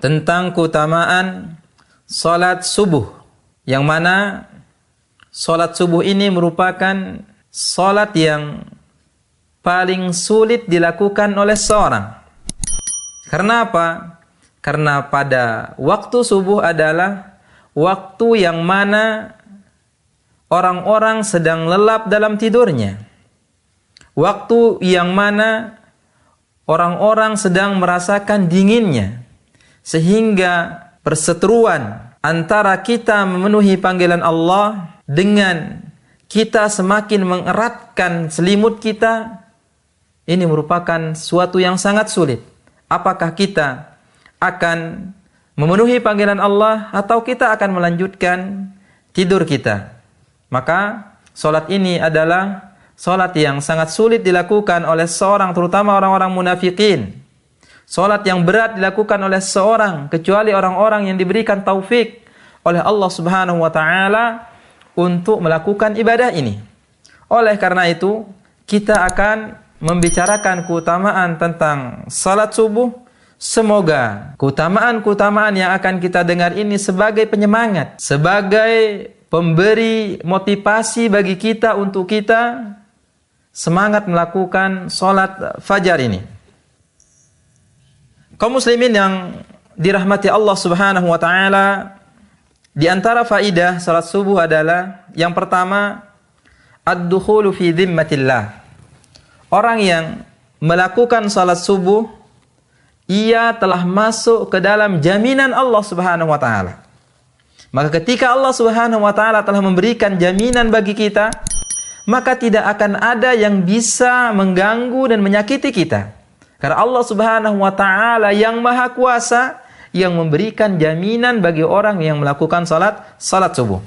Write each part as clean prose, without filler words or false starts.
tentang keutamaan salat subuh, yang mana salat subuh ini merupakan salat yang paling sulit dilakukan oleh seorang. Karena apa? Karena pada waktu subuh adalah waktu yang mana orang-orang sedang lelap dalam tidurnya. Waktu yang mana orang-orang sedang merasakan dinginnya. Sehingga perseteruan antara kita memenuhi panggilan Allah dengan kita semakin mengeratkan selimut kita, ini merupakan suatu yang sangat sulit. Apakah kita akan memenuhi panggilan Allah atau kita akan melanjutkan tidur kita? Maka salat ini adalah salat yang sangat sulit dilakukan oleh seorang, terutama orang-orang munafikin. Salat yang berat dilakukan oleh seorang kecuali orang-orang yang diberikan taufik oleh Allah Subhanahu wa taala untuk melakukan ibadah ini. Oleh karena itu, kita akan membicarakan keutamaan tentang salat subuh. Semoga keutamaan-keutamaan yang akan kita dengar ini sebagai penyemangat, sebagai pemberi motivasi bagi kita untuk kita semangat melakukan salat fajar ini. Kaum muslimin yang dirahmati Allah Subhanahu wa taala, di antara faidah salat subuh adalah yang pertama, ad-dukhulu fi dhimmatillah. Orang yang melakukan salat subuh, ia telah masuk ke dalam jaminan Allah Subhanahu wa taala. Maka ketika Allah Subhanahu wa taala telah memberikan jaminan bagi kita, maka tidak akan ada yang bisa mengganggu dan menyakiti kita. Karena Allah Subhanahu wa taala yang Maha Kuasa yang memberikan jaminan bagi orang yang melakukan salat subuh.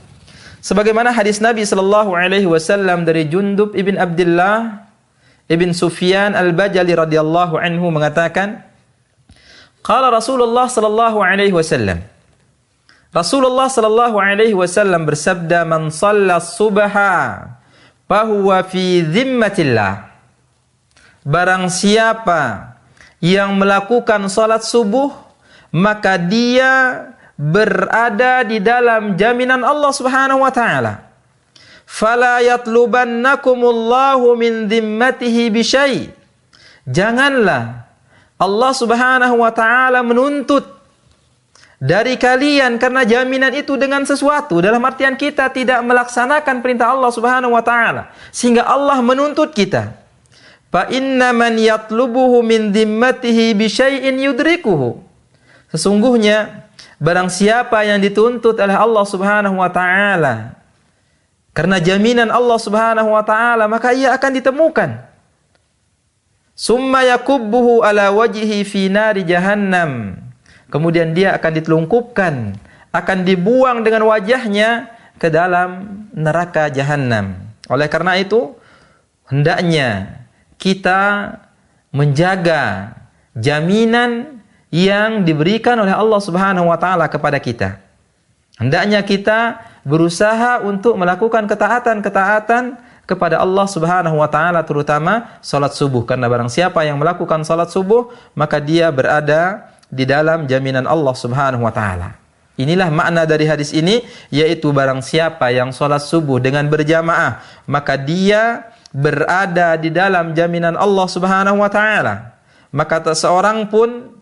Sebagaimana hadis Nabi sallallahu alaihi wasallam dari Jundub ibn Abdullah ibn Sufyan al-Bajali radhiyallahu anhu mengatakan, qala Rasulullah sallallahu alaihi wasallam, Rasulullah sallallahu alaihi wasallam bersabda, man shalla subha fahuwa fi dhimmatillah. Barang siapa yang melakukan salat subuh, maka dia berada di dalam jaminan Allah Subhanahu wa taala. Fala yatlubannakumullahu min dhimmatihi bisyai. Janganlah Allah Subhanahu wa taala menuntut dari kalian karena jaminan itu dengan sesuatu. Dalam artian kita tidak melaksanakan perintah Allah Subhanahu wa taala sehingga Allah menuntut kita. Fa inna man yatlubuhu min dhimmatihi bisyai'in yudrikuhu. Sesungguhnya barang siapa yang dituntut oleh Allah Subhanahu wa taala karena jaminan Allah Subhanahu wa taala, maka ia akan ditemukan. Summa yakubbuhu ala wajhihi fi nari jahannam. Kemudian dia akan ditelungkupkan, akan dibuang dengan wajahnya ke dalam neraka jahannam. Oleh karena itu, hendaknya kita menjaga jaminan yang diberikan oleh Allah Subhanahu wa taala kepada kita. Hendaknya kita berusaha untuk melakukan ketaatan-ketaatan kepada Allah Subhanahu wa taala, terutama salat subuh, karena barang siapa yang melakukan salat subuh maka dia berada di dalam jaminan Allah Subhanahu wa taala. Inilah makna dari hadis ini, yaitu barang siapa yang salat subuh dengan berjamaah maka dia berada di dalam jaminan Allah Subhanahu wa taala. Maka tak seorang pun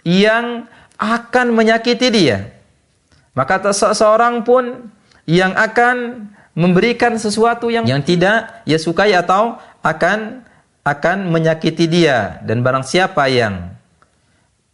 yang akan menyakiti dia. Maka tak seorang pun yang akan memberikan sesuatu yang tidak ia sukai atau akan menyakiti dia. Dan barang siapa yang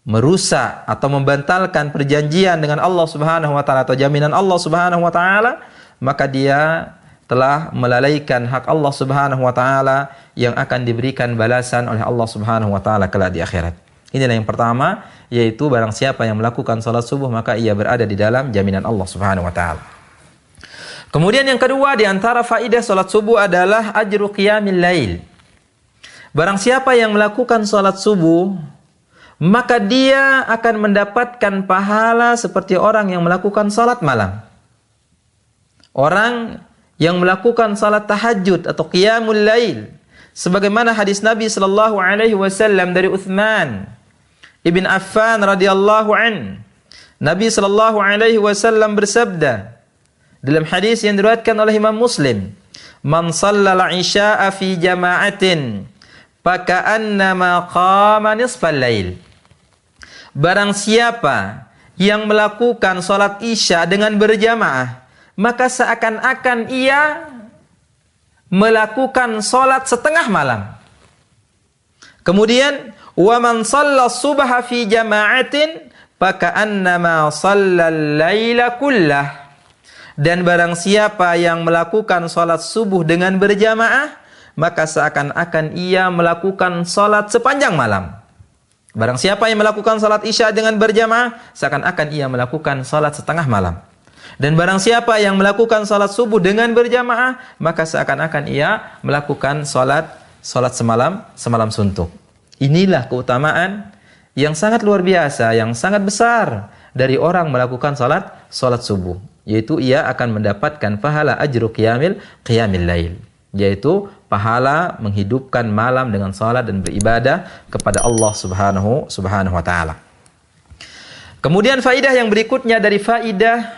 merusak atau membatalkan perjanjian dengan Allah Subhanahu wa taala atau jaminan Allah Subhanahu wa taala, maka dia telah melalaikan hak Allah Subhanahu wa taala yang akan diberikan balasan oleh Allah Subhanahu wa taala kelak di akhirat. Inilah yang pertama, yaitu barang siapa yang melakukan salat subuh maka ia berada di dalam jaminan Allah Subhanahu wa taala. Kemudian yang kedua di antara faidah salat subuh adalah ajru qiyamil lail. Barang siapa yang melakukan salat subuh, maka dia akan mendapatkan pahala seperti orang yang melakukan salat malam. Orang yang melakukan salat tahajud atau qiyamul lail, sebagaimana hadis Nabi sallallahu alaihi wasallam dari Utsman Ibn Affan radhiyallahu an, Nabi sallallahu alaihi wasallam bersabda dalam hadis yang diriwayatkan oleh Imam Muslim, "Man shallal isya'a fi jama'atin faka'annama qama nisfal lail." Barang siapa yang melakukan salat Isya dengan berjamaah, maka seakan-akan ia melakukan salat setengah malam. Kemudian, "Wa man shalla subha fi jama'atin faka'annama shallal laila kullah." Dan barang siapa yang melakukan salat subuh dengan berjamaah, maka seakan-akan ia melakukan salat sepanjang malam. Barang siapa yang melakukan salat Isya dengan berjamaah, seakan-akan ia melakukan salat setengah malam. Dan barang siapa yang melakukan salat subuh dengan berjamaah, maka seakan-akan ia melakukan salat semalam suntuk. Inilah keutamaan yang sangat luar biasa, yang sangat besar dari orang melakukan salat subuh, yaitu ia akan mendapatkan pahala ajru qiyamil lail, yaitu pahala menghidupkan malam dengan salat dan beribadah kepada Allah Subhanahu wa taala. Kemudian faidah yang berikutnya dari faidah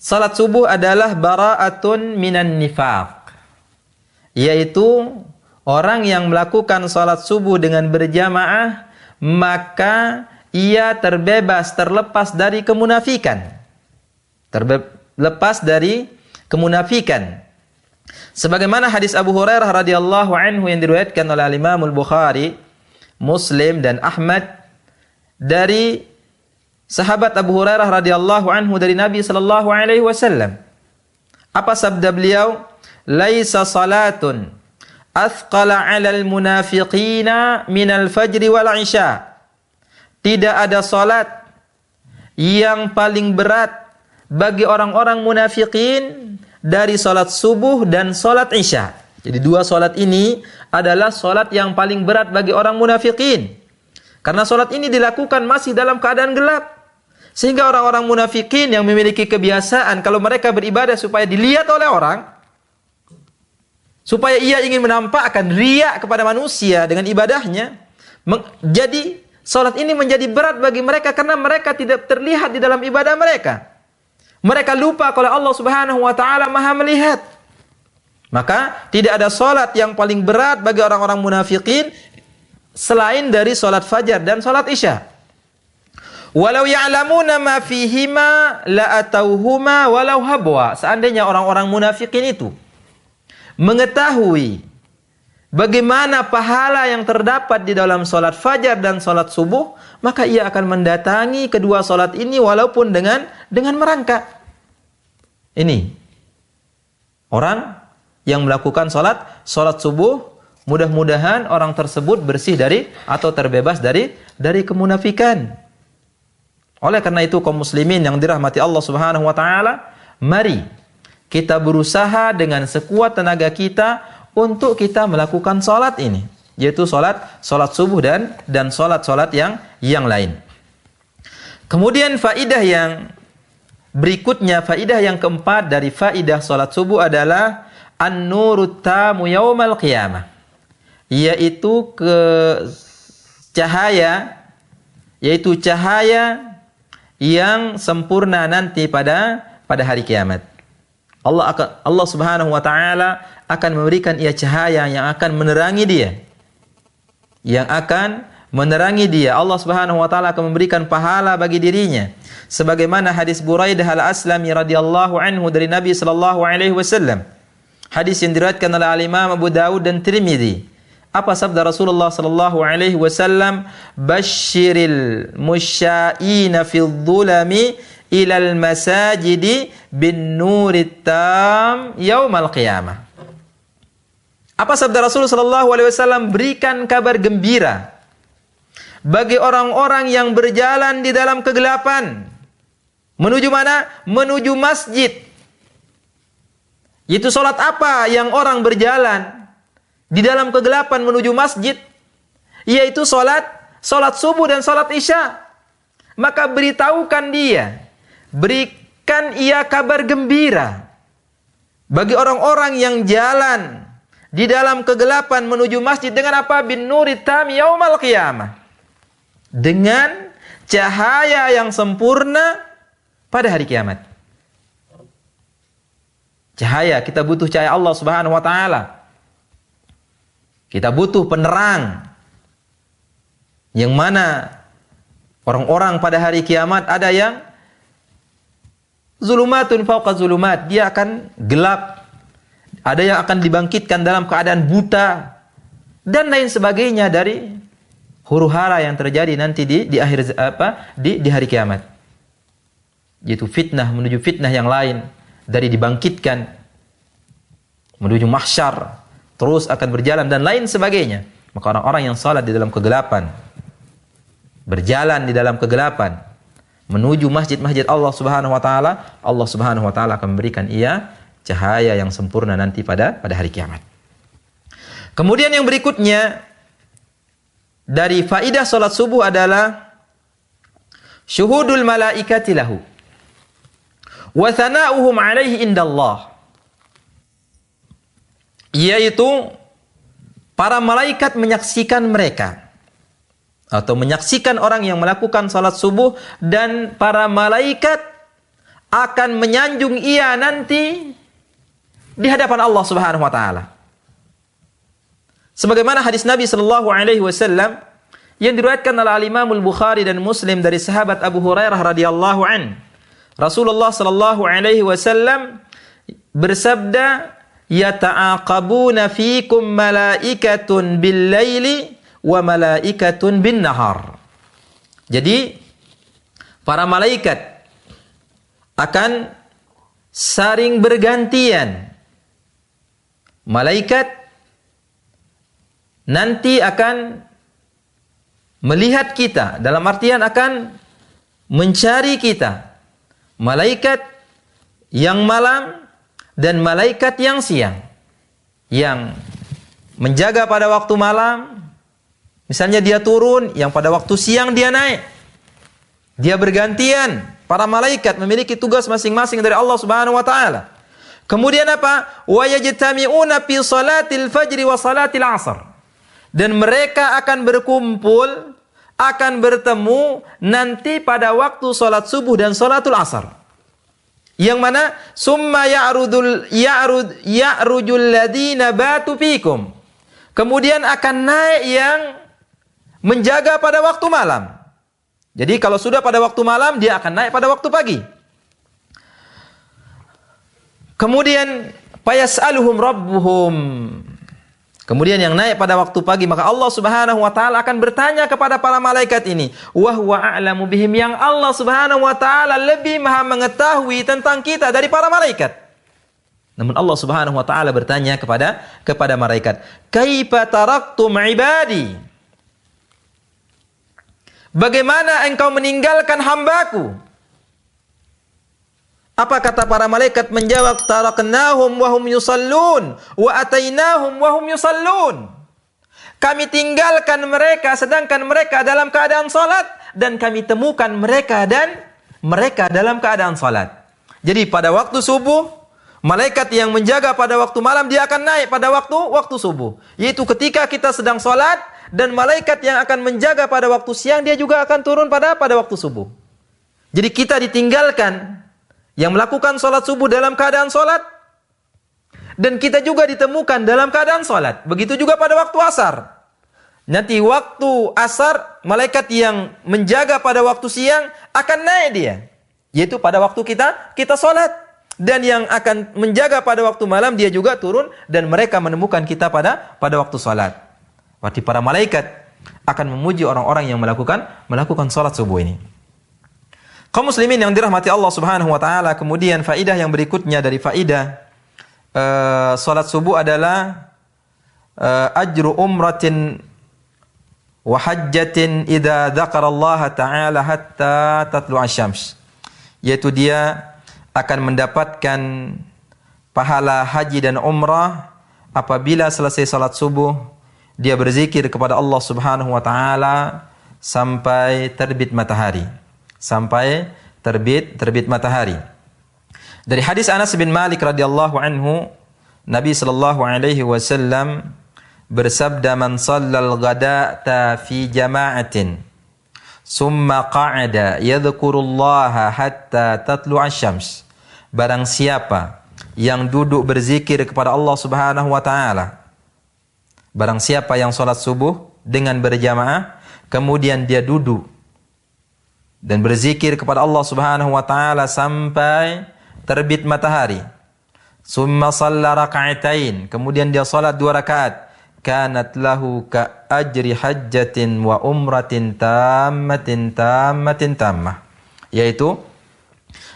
salat subuh adalah bara'atun minan nifaq, yaitu orang yang melakukan salat subuh dengan berjamaah maka ia terlepas dari kemunafikan. Terlepas dari kemunafikan. Sebagaimana hadis Abu Hurairah radhiyallahu anhu yang diriwayatkan oleh Imam Al-Bukhari, Muslim dan Ahmad dari sahabat Abu Hurairah radhiyallahu anhu dari Nabi sallallahu alaihi wasallam. Apa sabda beliau? "Laisa salatun athqala 'alal munafiqina minal fajri wal 'isya." Tidak ada salat yang paling berat bagi orang-orang munafikin dari salat subuh dan salat Isya. Jadi dua salat ini adalah salat yang paling berat bagi orang munafikin. Karena salat ini dilakukan masih dalam keadaan gelap. Sehingga orang-orang munafikin yang memiliki kebiasaan kalau mereka beribadah supaya dilihat oleh orang, supaya ia ingin menampakkan riya kepada manusia dengan ibadahnya, jadi salat ini menjadi berat bagi mereka karena mereka tidak terlihat di dalam ibadah mereka. Mereka lupa kalau Allah Subhanahu wa taala Maha melihat. Maka tidak ada salat yang paling berat bagi orang-orang munafikin selain dari salat fajar dan salat Isya. Walau ya'lamuna ma fihima la atauhuma walau habwa. Seandainya orang-orang munafikin itu mengetahui bagaimana pahala yang terdapat di dalam salat fajar dan salat subuh, maka ia akan mendatangi kedua salat ini walaupun dengan merangkak. Ini orang yang melakukan salat subuh, mudah-mudahan orang tersebut bersih dari atau terbebas dari kemunafikan. Oleh karena itu kaum muslimin yang dirahmati Allah Subhanahu wa taala, mari kita berusaha dengan sekuat tenaga kita untuk kita melakukan salat ini, yaitu salat subuh dan salat yang lain. Kemudian faidah yang berikutnya, faidah yang keempat dari faidah salat subuh adalah an-nurut tamu yaumal qiyamah, yaitu cahaya yang sempurna nanti pada hari kiamat. Allah Subhanahu wa taala akan memberikan ia cahaya yang akan menerangi dia. Allah Subhanahu wa taala akan memberikan pahala bagi dirinya. Sebagaimana hadis Buraidah Al-Aslami radhiyallahu anhu dari Nabi sallallahu alaihi wasallam. Hadis yang diriwayatkan oleh Imam Abu Dawud dan Tirmidzi. Apa sabda Rasulullah sallallahu alaihi wasallam? "Basyiril musya'ina fil dhulami ilal masajidi bin nurit tam yaumal qiyamah." Apa sabda Rasulullah sallallahu alaihi wasallam? Berikan kabar gembira bagi orang-orang yang berjalan di dalam kegelapan. Menuju mana? Menuju masjid. Itu salat apa yang orang berjalan di dalam kegelapan menuju masjid? Yaitu salat subuh dan salat Isya. Maka beritahukan dia, berikan ia kabar gembira bagi orang-orang yang jalan di dalam kegelapan menuju masjid dengan apa? Bin nurit tam yaumal qiyamah, dengan cahaya yang sempurna pada hari kiamat. Cahaya, kita butuh cahaya Allah Subhanahu wa taala. Kita butuh penerang. Yang mana orang-orang pada hari kiamat ada yang zulumatun fauqa zulumat, dia akan gelap. Ada yang akan dibangkitkan dalam keadaan buta dan lain sebagainya dari huru-hara yang terjadi nanti di akhir di hari kiamat. Yaitu fitnah menuju fitnah yang lain, dari dibangkitkan menuju mahsyar, terus akan berjalan dan lain sebagainya. Maka orang-orang yang salat di dalam kegelapan, berjalan di dalam kegelapan menuju masjid-masjid Allah Subhanahu wa taala, Allah Subhanahu wa taala akan memberikan ia cahaya yang sempurna nanti pada hari kiamat. Kemudian yang berikutnya dari faidah salat subuh adalah syuhudul malaikati lahu wa thana'uhum alaihi indallah, yaitu para malaikat menyaksikan mereka atau menyaksikan orang yang melakukan salat subuh, dan para malaikat akan menyanjung ia nanti di hadapan Allah Subhanahu wa taala. Sebagaimana hadis Nabi sallallahu alaihi wasallam yang diriwayatkan oleh Imam Al-Bukhari dan Muslim dari sahabat Abu Hurairah radhiyallahu an. Rasulullah sallallahu alaihi wasallam bersabda, "Yata'aqabuna fikum malaikatun bil-laili wa malaikatun bin-nahar." Jadi para malaikat akan saling bergantian. Malaikat nanti akan melihat kita, dalam artian akan mencari kita. Malaikat yang malam dan malaikat yang siang. Yang menjaga pada waktu malam, misalnya dia turun, yang pada waktu siang dia naik. Dia bergantian. Para malaikat memiliki tugas masing-masing dari Allah Subhanahu wa taala. Kemudian apa? Wa yajtami'una fi salatil fajri wa salatil 'asr. Dan mereka akan berkumpul, akan bertemu nanti pada waktu salat subuh dan salatul 'asr. Yang mana summa ya'rujul ladina batu fikum. Kemudian akan naik yang menjaga pada waktu malam. Jadi kalau sudah pada waktu malam, dia akan naik pada waktu pagi. Kemudian fayas'aluhum rabbuhum. Kemudian yang naik pada waktu pagi, maka Allah Subhanahu wa taala akan bertanya kepada para malaikat ini, wa huwa a'lamu bihim, yang Allah Subhanahu wa taala lebih maha mengetahui tentang kita dari para malaikat. Namun Allah Subhanahu wa taala bertanya kepada malaikat, kaifa taraktum ibadi? Bagaimana engkau meninggalkan hambaku? Apa kata para malaikat? Menjawab, taraknahum wa hum yusallun wa atainahum wa hum yusallun. Kami tinggalkan mereka sedangkan mereka dalam keadaan salat, dan kami temukan mereka dan mereka dalam keadaan salat. Jadi pada waktu subuh, malaikat yang menjaga pada waktu malam dia akan naik pada waktu subuh. Yaitu ketika kita sedang salat, dan malaikat yang akan menjaga pada waktu siang dia juga akan turun pada waktu subuh. Jadi kita ditinggalkan yang melakukan salat subuh dalam keadaan salat, dan kita juga ditemukan dalam keadaan salat. Begitu juga pada waktu asar. Nanti waktu asar, malaikat yang menjaga pada waktu siang akan naik dia, yaitu pada waktu kita salat. Dan yang akan menjaga pada waktu malam dia juga turun, dan mereka menemukan kita pada waktu salat. Berarti para malaikat akan memuji orang-orang yang melakukan salat subuh ini. Kaum muslimin yang dirahmati Allah Subhanahu wa taala, kemudian faidah yang berikutnya dari faidah salat subuh adalah ajru umratin wa hajjatin idza dzakara Allah taala hatta tatlu asy-syams. Yaitu dia akan mendapatkan pahala haji dan umrah apabila selesai salat subuh dia berzikir kepada Allah Subhanahu wa taala sampai terbit matahari. Sampai terbit matahari. Dari hadis Anas bin Malik radhiyallahu anhu, Nabi sallallahu alaihi wasallam bersabda, "Man shallal ghadata fi jama'atin summa qa'ada yadhkurullaha hatta tatlu'a syams. Barang siapa yang duduk berzikir kepada Allah Subhanahu wa taala, barang siapa yang salat subuh dengan berjamaah, kemudian dia duduk dan berzikir kepada Allah Subhanahu wa taala sampai terbit matahari. Summa shalla raka'atain, kemudian dia salat 2 rakaat, kanat lahu ka ajri hajjatin wa umratin tammah. Yaitu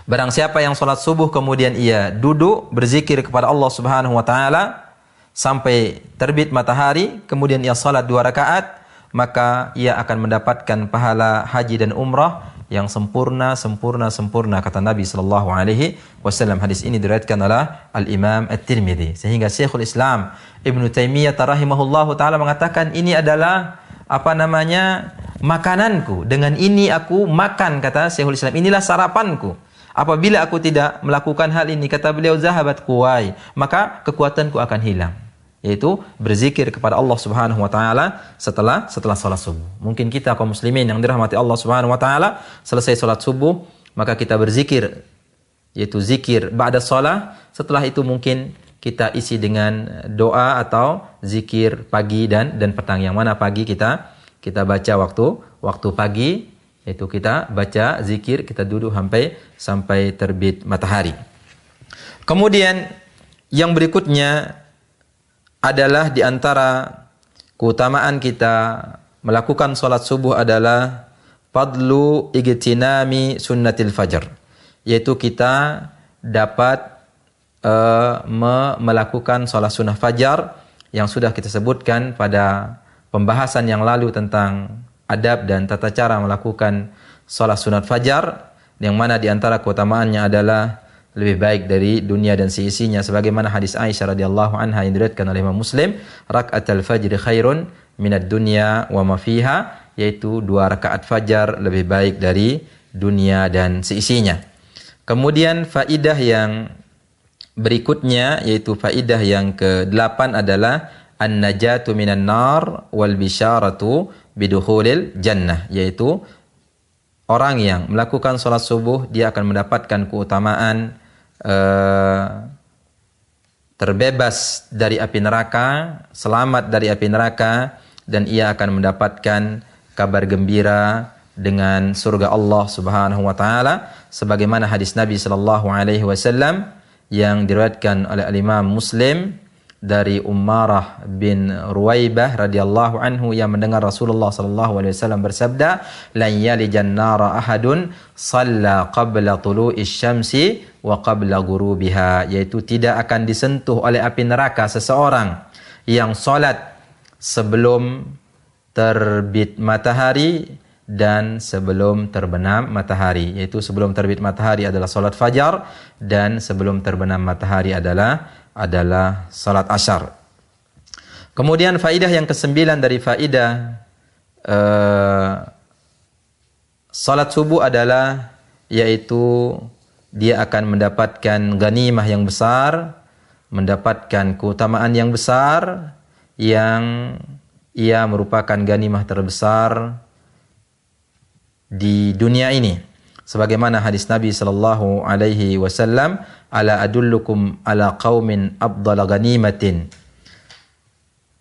barang siapa yang salat subuh kemudian ia duduk berzikir kepada Allah Subhanahu wa taala sampai terbit matahari, kemudian ia salat 2 rakaat, maka ia akan mendapatkan pahala haji dan umrah yang sempurna kata Nabi sallallahu alaihi wasallam. Hadis ini diriwayatkan oleh Al-Imam At-Tirmidzi. Sehingga Syekhul Islam Ibnu Taimiyah rahimahullahu taala mengatakan ini adalah makananku. Dengan ini aku makan, kata Syekhul Islam. Inilah sarapanku. Apabila aku tidak melakukan hal ini, kata beliau, zahabat quwai, maka kekuatanku akan hilang. Yaitu berzikir kepada Allah Subhanahu wa taala setelah salat subuh. Mungkin kita kaum muslimin yang dirahmati Allah Subhanahu wa taala, selesai salat subuh maka kita berzikir, yaitu zikir ba'da shalah. Setelah itu mungkin kita isi dengan doa atau zikir pagi dan petang. Yang mana pagi kita baca waktu pagi, yaitu kita baca zikir, kita duduk sampai terbit matahari. Kemudian yang berikutnya adalah di antara keutamaan kita melakukan salat subuh adalah fadlu igtinami sunnatil fajr, yaitu kita dapat melakukan salat sunnah fajar yang sudah kita sebutkan pada pembahasan yang lalu tentang adab dan tata cara melakukan salat sunat fajar, yang mana di antara keutamaannya adalah lebih baik dari dunia dan seisinya, sebagaimana hadis Aisyah radhiyallahu anha yang diriwayatkan oleh Imam Muslim, rakaatul fajri khairun minad dunya wa ma fiha, yaitu 2 rakaat fajar lebih baik dari dunia dan seisinya. Kemudian faidah yang berikutnya, yaitu faidah yang ke-8 adalah an-najatu minan nar wal bisyaratu bidukhulil jannah, yaitu orang yang melakukan salat subuh dia akan mendapatkan keutamaan terbebas dari api neraka, selamat dari api neraka, dan ia akan mendapatkan kabar gembira dengan surga Allah Subhanahu wa taala, sebagaimana hadis Nabi sallallahu alaihi wasallam yang diriwayatkan oleh Imam Muslim dari Ummarah bin Ruwaibah radhiyallahu anhu yang mendengar Rasulullah sallallahu alaihi wasallam bersabda, "Lan yalijan nara ahadun shalla qabla tulu'i syamsi wa qabla ghurubiha," yaitu tidak akan disentuh oleh api neraka seseorang yang salat sebelum terbit matahari dan sebelum terbenam matahari, yaitu sebelum terbit matahari adalah salat fajar dan sebelum terbenam matahari adalah salat asyar. Kemudian faidah yang ke-9 dari faidah salat subuh adalah, yaitu dia akan mendapatkan ganimah yang besar, mendapatkan keutamaan yang besar, yang ia merupakan ganimah terbesar di dunia ini. Sebagaimana hadis Nabi sallallahu alaihi wasallam, ala adullukum ala qaumin afdala ganimatin,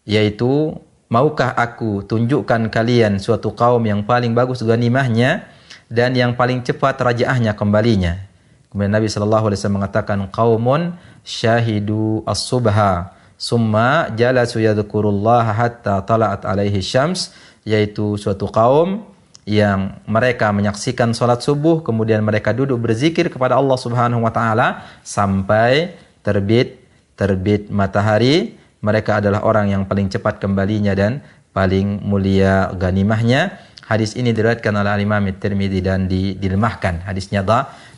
yaitu maukah aku tunjukkan kalian suatu kaum yang paling bagus ganimahnya dan yang paling cepat rajaahnya kembalinya. Kemudian Nabi sallallahu alaihi wasallam mengatakan, qaumun syahidu as-subha summa jalasu yadhkurullaha hatta tala'at alaihi syams, yaitu suatu kaum yang mereka menyaksikan salat subuh, kemudian mereka duduk berzikir kepada Allah Subhanahu wa taala sampai terbit matahari. Mereka adalah orang yang paling cepat kembalinya dan paling mulia ganimahnya. Hadis ini diriwayatkan oleh Imam At-Tirmidzi dan dilemahkan. Hadisnya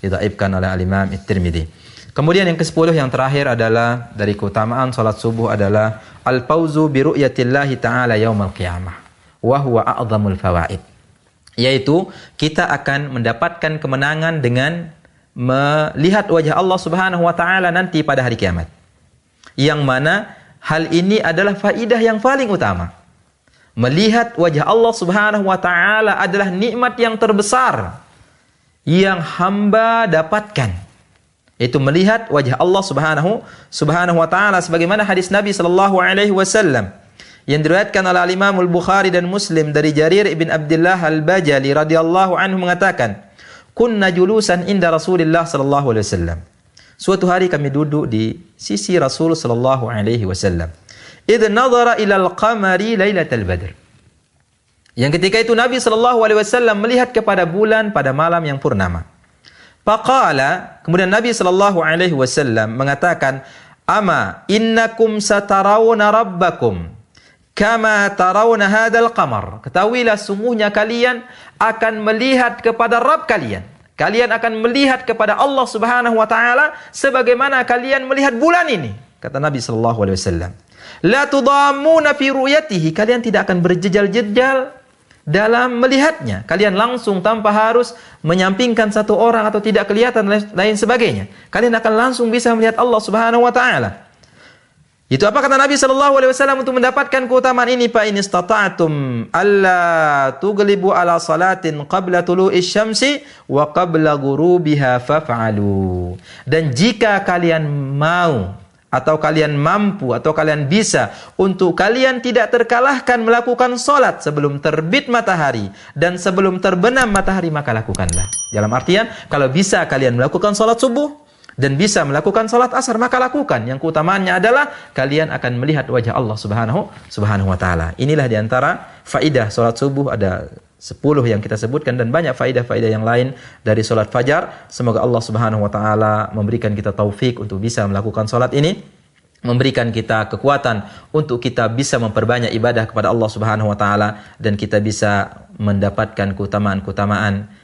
didhaifkan oleh Imam At-Tirmidzi. Kemudian yang ke-10 yang terakhir adalah dari keutamaan salat subuh adalah al-fauzu bi ru'yatillahi ta'ala yaumal qiyamah wa huwa a'dhamul fawaid, yaitu kita akan mendapatkan kemenangan dengan melihat wajah Allah Subhanahu wa taala nanti pada hari kiamat. Yang mana hal ini adalah faidah yang paling utama. Melihat wajah Allah Subhanahu wa taala adalah nikmat yang terbesar yang hamba dapatkan. Itu melihat wajah Allah Subhanahu wa taala, sebagaimana hadis Nabi sallallahu alaihi wasallam yang diriwayatkan oleh Imam Al-Bukhari dan Muslim dari Jarir ibn Abdullah Al-Bajali radhiyallahu anhu mengatakan, "Kunna julusan inda Rasulillah sallallahu alaihi wasallam." Suatu hari kami duduk di sisi Rasul sallallahu alaihi wasallam. Idh nadhara ilal qamari lailatal badr. Yang ketika itu Nabi sallallahu alaihi wasallam melihat kepada bulan pada malam yang purnama. Faqala, kemudian Nabi sallallahu alaihi wasallam mengatakan, "Ama innakum satarawna rabbakum kama tarawna hadzal qamar." Ketahuilah sungguhnya kalian akan melihat kepada Rabb kalian. Kalian akan melihat kepada Allah Subhanahu wa taala sebagaimana kalian melihat bulan ini. Kata Nabi sallallahu alaihi wasallam, "La tudammuna fi ru'yatihi." Kalian tidak akan berjejal-jejal dalam melihatnya. Kalian langsung tanpa harus menyampingkan satu orang atau tidak kelihatan lain sebagainya. Kalian akan langsung bisa melihat Allah Subhanahu wa taala. Itu apa kata Nabi sallallahu alaihi wasallam untuk mendapatkan keutamaan ini? Fa in istata'tum alla tughlibu ala salatin qabla tulu'i syamsi wa qabla ghurubiha faf'alu. Dan jika kalian mau atau kalian mampu atau kalian bisa untuk kalian tidak terkalahkan melakukan salat sebelum terbit matahari dan sebelum terbenam matahari, maka lakukanlah. Dalam artian, kalau bisa kalian melakukan salat subuh dan bisa melakukan salat asar, maka lakukan. Yang keutamaannya adalah kalian akan melihat wajah Allah Subhanahu wa taala. Inilah diantara faidah salat subuh, ada 10 yang kita sebutkan dan banyak faidah-faidah yang lain dari salat fajar. Semoga Allah Subhanahu wa taala memberikan kita taufik untuk bisa melakukan salat ini, memberikan kita kekuatan untuk kita bisa memperbanyak ibadah kepada Allah Subhanahu wa taala, dan kita bisa mendapatkan keutamaan-keutamaan